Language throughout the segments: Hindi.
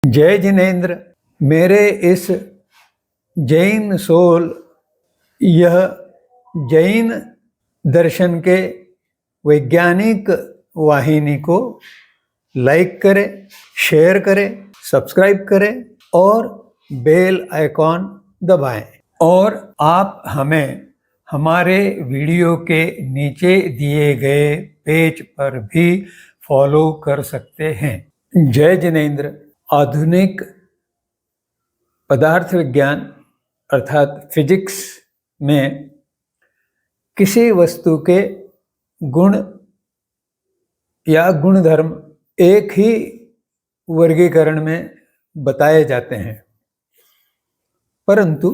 जय जिनेन्द्र। मेरे इस जैन सोल यह जैन दर्शन के वैज्ञानिक वाहिनी को लाइक करें, शेयर करें, सब्सक्राइब करें और बेल आइकॉन दबाएं। और आप हमें हमारे वीडियो के नीचे दिए गए पेज पर भी फॉलो कर सकते हैं। जय जिनेन्द्र। आधुनिक पदार्थ विज्ञान अर्थात फिजिक्स में किसी वस्तु के गुण या गुणधर्म एक ही वर्गीकरण में बताए जाते हैं, परंतु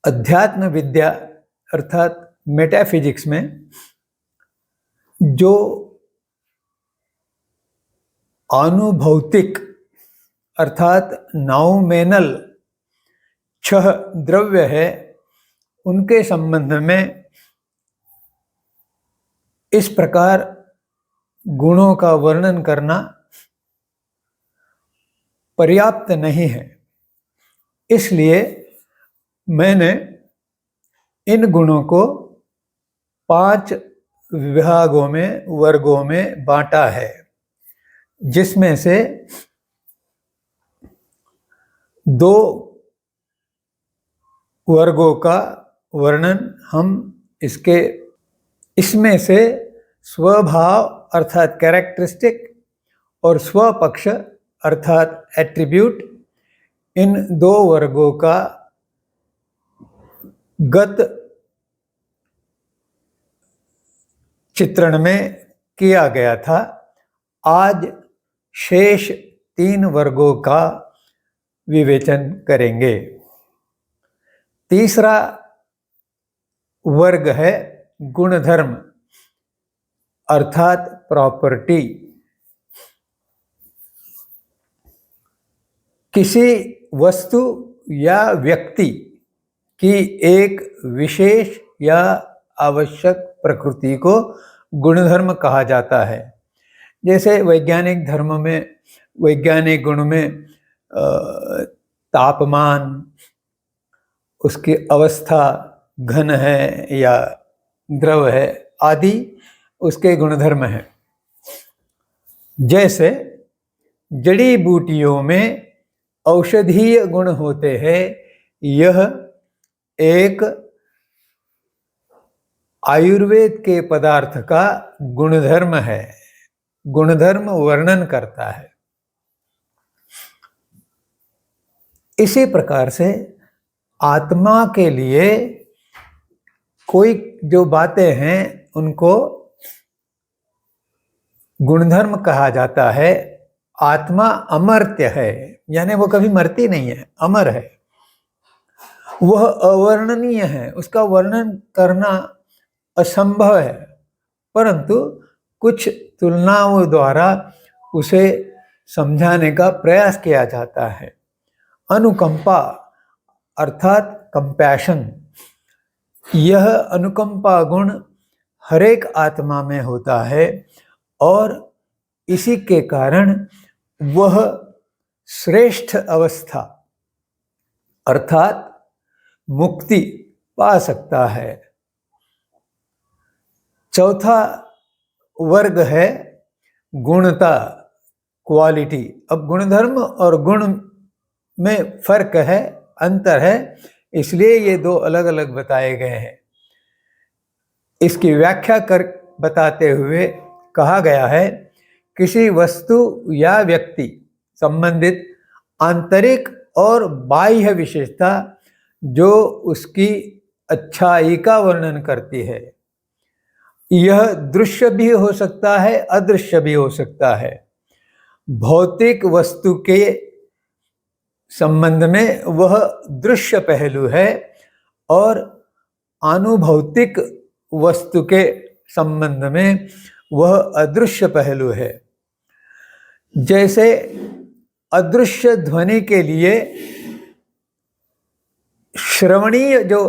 अध्यात्म विद्या अर्थात मेटाफिजिक्स में जो अनुभौतिक अर्थात नॉमिनल 6 द्रव्य है, उनके संबंध में इस प्रकार गुणों का वर्णन करना पर्याप्त नहीं है। इसलिए मैंने इन गुणों को 5 विभागों में, वर्गों में बांटा है, जिसमें से 2 वर्गों का वर्णन हम इसमें से स्वभाव अर्थात कैरेक्टरिस्टिक और स्वपक्ष अर्थात एट्रीब्यूट, इन 2 वर्गों का गत चित्रण में किया गया था। आज शेष 3 वर्गों का विवेचन करेंगे। तीसरा वर्ग है गुणधर्म अर्थात प्रॉपर्टी। किसी वस्तु या व्यक्ति की एक विशेष या आवश्यक प्रकृति को गुणधर्म कहा जाता है। जैसे वैज्ञानिक धर्म में, वैज्ञानिक गुण में तापमान, उसकी अवस्था घन है या द्रव है आदि उसके गुणधर्म हैं। जैसे जड़ी बूटियों में औषधीय गुण होते हैं, यह एक आयुर्वेद के पदार्थ का गुणधर्म है, गुणधर्म वर्णन करता है। इसी प्रकार से आत्मा के लिए कोई जो बातें हैं उनको गुणधर्म कहा जाता है। आत्मा अमर्त्य है, यानी वो कभी मरती नहीं है, अमर है। वह अवर्णनीय है, उसका वर्णन करना असंभव है, परंतु कुछ तुलनाओं द्वारा उसे समझाने का प्रयास किया जाता है। अनुकंपा अर्थात कंपैशन, यह अनुकंपा गुण हरेक आत्मा में होता है और इसी के कारण वह श्रेष्ठ अवस्था अर्थात मुक्ति पा सकता है। चौथा वर्ग है गुणता, क्वालिटी। अब गुणधर्म और गुण में फर्क है, अंतर है, इसलिए ये 2 अलग अलग बताए गए हैं। इसकी व्याख्या कर बताते हुए कहा गया है, किसी वस्तु या व्यक्ति संबंधित आंतरिक और बाह्य विशेषता जो उसकी अच्छाई का वर्णन करती है। यह दृश्य भी हो सकता है, अदृश्य भी हो सकता है। भौतिक वस्तु के संबंध में वह दृश्य पहलू है और अनुभौतिक वस्तु के संबंध में वह अदृश्य पहलू है। जैसे अदृश्य ध्वनि के लिए श्रवणीय जो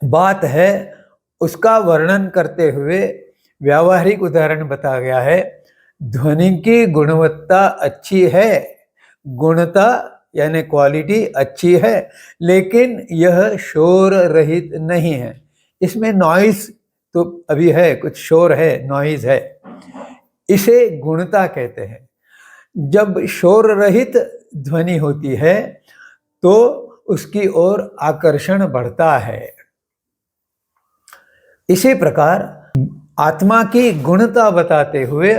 बात है उसका वर्णन करते हुए व्यावहारिक उदाहरण बताया गया है। ध्वनि की गुणवत्ता अच्छी है, गुणता यानी क्वालिटी अच्छी है, लेकिन यह शोर रहित नहीं है। इसमें नॉइज तो अभी है, कुछ शोर है, नॉइज है, इसे गुणता कहते हैं। जब शोर रहित ध्वनि होती है तो उसकी ओर आकर्षण बढ़ता है। इसी प्रकार आत्मा की गुणता बताते हुए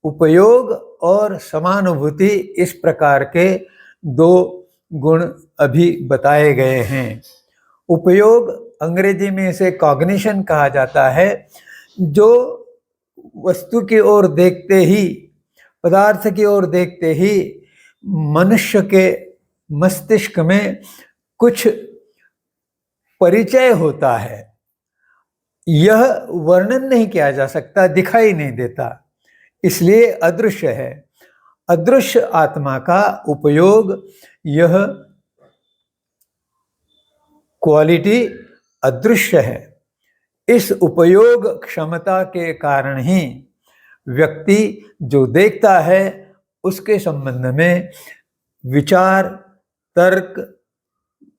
उपयोग और समानुभूति इस प्रकार के दो गुण अभी बताए गए हैं। उपयोग अंग्रेजी में इसे कॉग्निशन कहा जाता है, जो वस्तु की ओर देखते ही, पदार्थ की ओर देखते ही मनुष्य के मस्तिष्क में कुछ परिचय होता है। यह वर्णन नहीं किया जा सकता, दिखाई नहीं देता, इसलिए अदृश्य है। अदृश्य आत्मा का उपयोग, यह क्वालिटी अदृश्य है। इस उपयोग क्षमता के कारण ही व्यक्ति जो देखता है उसके संबंध में विचार, तर्क,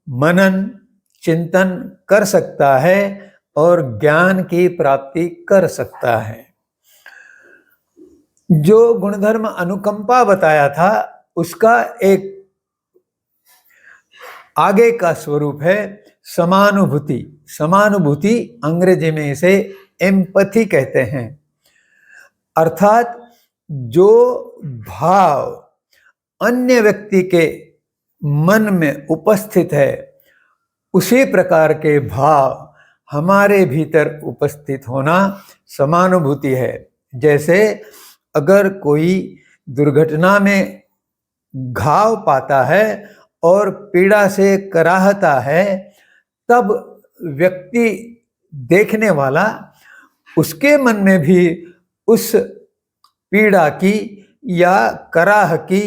मनन, चिंतन कर सकता है और ज्ञान की प्राप्ति कर सकता है। जो गुणधर्म अनुकंपा बताया था, उसका एक आगे का स्वरूप है समानुभूति। समानुभूति अंग्रेजी में इसे एम्पैथी कहते हैं, अर्थात जो भाव अन्य व्यक्ति के मन में उपस्थित है, उसी प्रकार के भाव हमारे भीतर उपस्थित होना समानुभूति है। जैसे अगर कोई दुर्घटना में घाव पाता है और पीड़ा से कराहता है, तब व्यक्ति देखने वाला, उसके मन में भी उस पीड़ा की या कराह की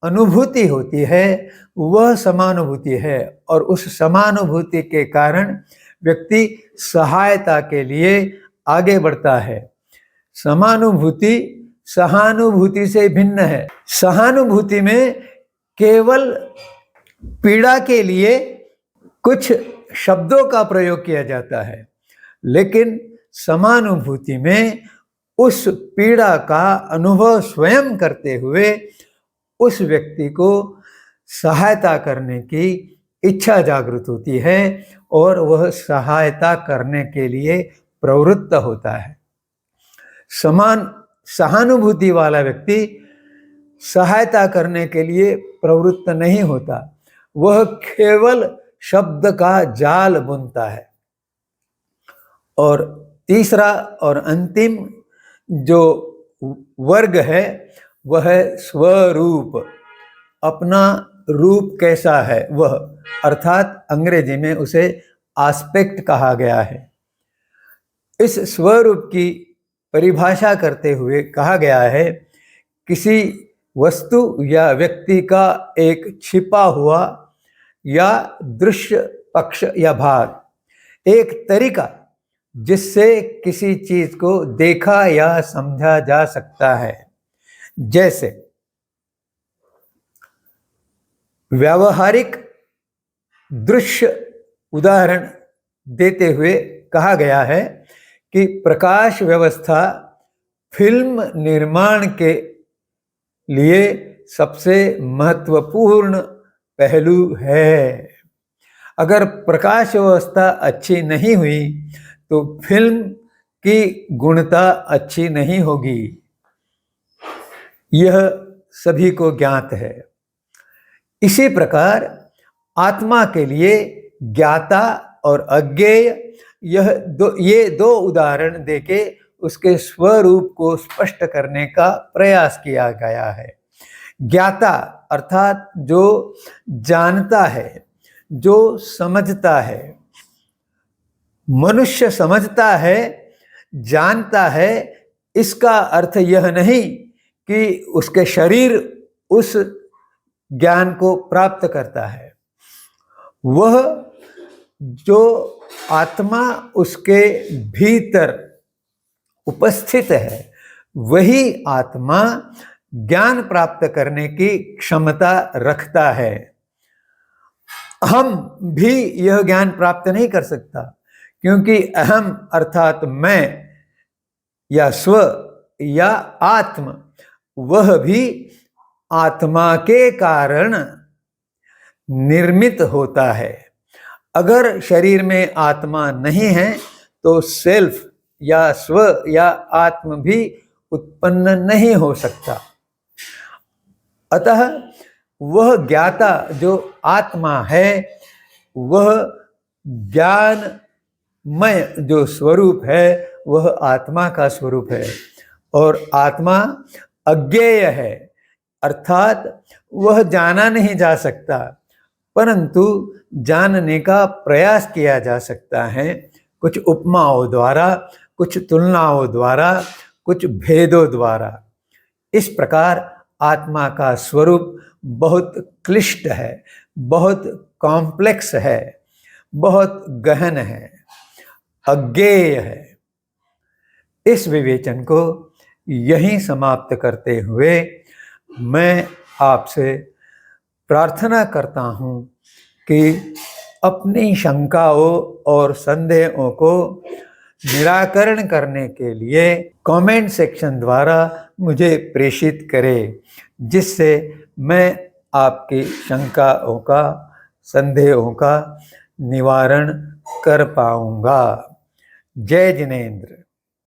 अनुभूति होती है, वह समानुभूति है। और उस समानुभूति के कारण व्यक्ति सहायता के लिए आगे बढ़ता है। समानुभूति सहानुभूति से भिन्न है। सहानुभूति में केवल पीड़ा के लिए कुछ शब्दों का प्रयोग किया जाता है, लेकिन समानुभूति में उस पीड़ा का अनुभव स्वयं करते हुए उस व्यक्ति को सहायता करने की इच्छा जागृत होती है और वह सहायता करने के लिए प्रवृत्त होता है। सहानुभूति वाला व्यक्ति सहायता करने के लिए प्रवृत्त नहीं होता, वह केवल शब्द का जाल बुनता है। और तीसरा और अंतिम जो वर्ग है वह है स्वरूप। अपना रूप कैसा है वह, अर्थात अंग्रेजी में उसे आस्पेक्ट कहा गया है। इस स्वरूप की परिभाषा करते हुए कहा गया है, किसी वस्तु या व्यक्ति का एक छिपा हुआ या दृश्य पक्ष या भाग, एक तरीका जिससे किसी चीज को देखा या समझा जा सकता है। जैसे व्यावहारिक दृश्य उदाहरण देते हुए कहा गया है कि प्रकाश व्यवस्था फिल्म निर्माण के लिए सबसे महत्वपूर्ण पहलू है। अगर प्रकाश व्यवस्था अच्छी नहीं हुई तो फिल्म की गुणता अच्छी नहीं होगी, यह सभी को ज्ञात है। इसी प्रकार आत्मा के लिए ज्ञाता और अज्ञेय, ये दो उदाहरण देके उसके स्वरूप को स्पष्ट करने का प्रयास किया गया है। ज्ञाता अर्थात जो जानता है, जो समझता है। मनुष्य समझता है, जानता है, इसका अर्थ यह नहीं कि उसके शरीर उस ज्ञान को प्राप्त करता है। वह जो आत्मा उसके भीतर उपस्थित है, वही आत्मा ज्ञान प्राप्त करने की क्षमता रखता है। हम भी यह ज्ञान प्राप्त नहीं कर सकता, क्योंकि अहम अर्थात मैं या स्व या आत्म, वह भी आत्मा के कारण निर्मित होता है। अगर शरीर में आत्मा नहीं है तो सेल्फ या स्व या आत्म भी उत्पन्न नहीं हो सकता। अतः वह ज्ञाता जो आत्मा है, वह ज्ञानमय जो स्वरूप है, वह आत्मा का स्वरूप है। और आत्मा अज्ञेय है, अर्थात वह जाना नहीं जा सकता, परंतु जानने का प्रयास किया जा सकता है, कुछ उपमाओं द्वारा, कुछ तुलनाओं द्वारा, कुछ भेदों द्वारा। इस प्रकार आत्मा का स्वरूप बहुत क्लिष्ट है, बहुत कॉम्प्लेक्स है, बहुत गहन है, अज्ञेय है। इस विवेचन को यहीं समाप्त करते हुए मैं आपसे प्रार्थना करता हूँ कि अपनी शंकाओं और संदेहों को निराकरण करने के लिए कमेंट सेक्शन द्वारा मुझे प्रेषित करें, जिससे मैं आपकी शंकाओं का, संदेहों का निवारण कर पाऊँगा। जय जिनेंद्र।